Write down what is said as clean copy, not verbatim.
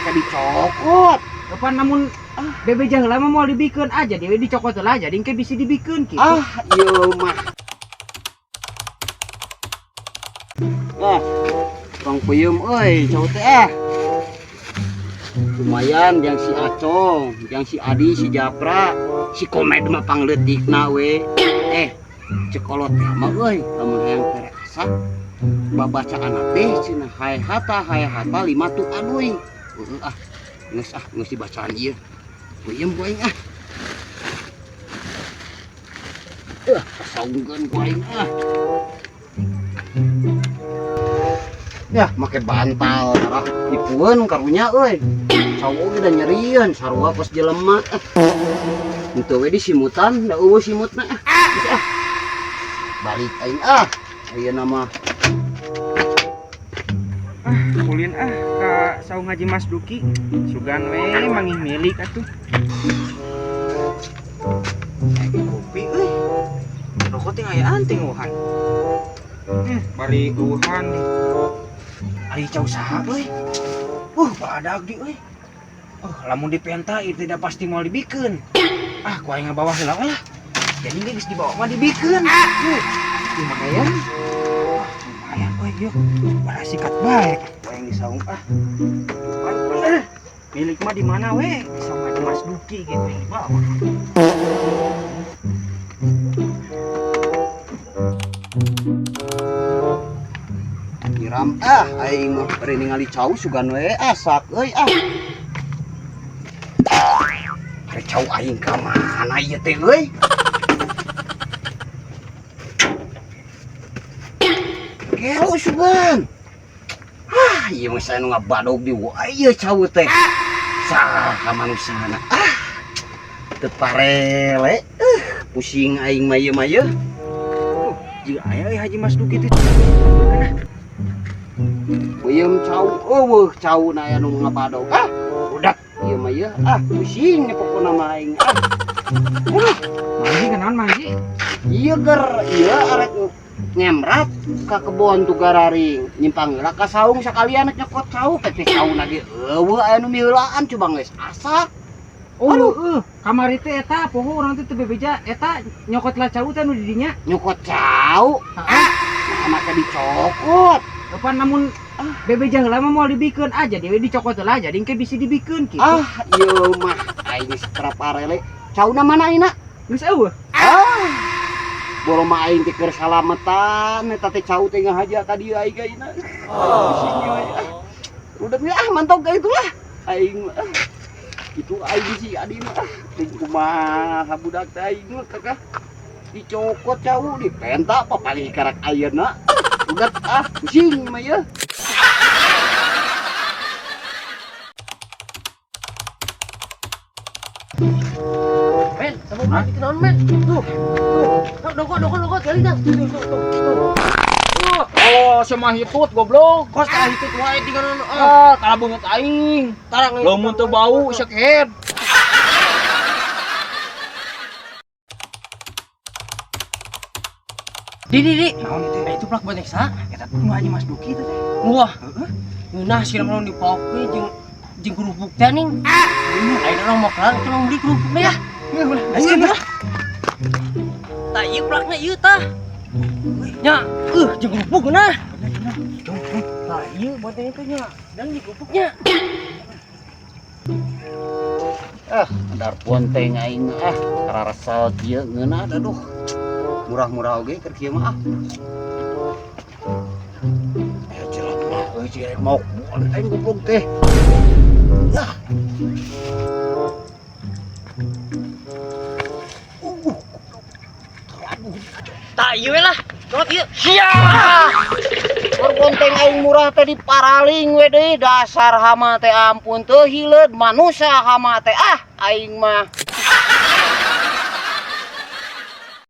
teh dicokot. Kapan namun bebe jaheula mah moal dibikeun aja dewe dicokot heula jadi engke bisa dibikeun kitu. Ieu mah. Bang Puyem euy, cau teh lumayan yang si Acong, yang si Adi, si Japra, si Komed mah pangleutikna we. Cekolot teh mah euy, lamun hayang terasa babacaan teh cenah hayhata limatu aduy. Geus dibacaan ieu. Puyem ku aing saungkeun ku aing Ya, make bantal tarah dipueun karunya euy. Sawo ge da nyerieun sarua pas jelema. Henteu we disimutan, da eueuh simutna. Balik aing ayeuna mah. Ulin ka saung Haji Mas Duki. Sugan we mangih milik atuh. Kopi euy. Rokok teh aya anting wuhan. Bari wuhan nih. Ari cau saha euy. Badag di euy. Lamun dipenta ieu tidak pasti moal dibikeun. Ku aing ngabawa heula lah. Jadi geus dibawa mah dibikeun. Lumayan. Lumayan euy yuk. Bara sikat bae. Ku aing disaung milik mah di mana we? Sama Mas Duki gitu yang dibawa. Nyiram aing mah bari ningali cau sugan we asak euy Cau aing ka mana ieu teh euy? Gelo sugan. Ieu mah saya nu ngabadog di wae ieu cau teh. Saha manusana. Teu parele. Pusing aing mah ieu mah yeuh. Jiga aya Haji Mas Duki teh. Puyem cau eueuh cau na aya nu ngabadog. Budak ieu mah yeuh pusing pokona mah aing. Mangji kenaon mangji? Ieu ger ieu arek ngemrat ka kebon Tugararing nyimpang heula ka saung sakalian nyokot cau teh cauna ge eueuh aya nu miheulaan coba geus asak. Kamari teh eta poho urang teh teu bebeja eta nyokot lah cau teh nu di dinya. Nyokot cau? Nah teh dicokot. Kapan namun bebeja heula mah moal dibikeun aja dewe dicokot heula jadi engke bisa dibikeun kitu. Ieu mah aing geus traparele. Cauna mana ayeuna? Geus eueuh. Boro mah aing teh keur salametan eta teh cau teh ngahaja ka dieu aing ayeuna. Bising we. Udah mantap ka itulah. Aing itu aing si Adi mah ting kumaha budak teh aing mah kakak dicokot cau dipenta papaling karak ayeuna. Udah pusing mah ya. Men, sama lagi kenaon men? Tuh. Doko kali dah. Sama hitut goblok. Kos tah hitut wae tinggalna. Tara beungeut aing. Tarang Lamun teu bau sakit. Di. Naon itu? Itu plak bonek sa. Eta nu Haji Mas Duki teh. Wah. Nah, sirem lawan dipoke jeung kerupuk teh ning. Ayeuna urang mau kelar tolong beli kerupukna ya. Ayo. Tah ieu plakna ieu tah. Nya, jeung kerupuk nah. Tah ieu buat itu nya. Dan di kerupuknya. Dar ponteng aing kararasal kieu ngeunah aduh. Murah-murah oge keur kieu mah jelek mah euy jelek mau aing goblok teh. Tah ieu we lah. Cot ieu. Sia. Ponteng aing murah teh diparaling we deui dasar hama teh ampun teu hileud manusia hama teh aing mah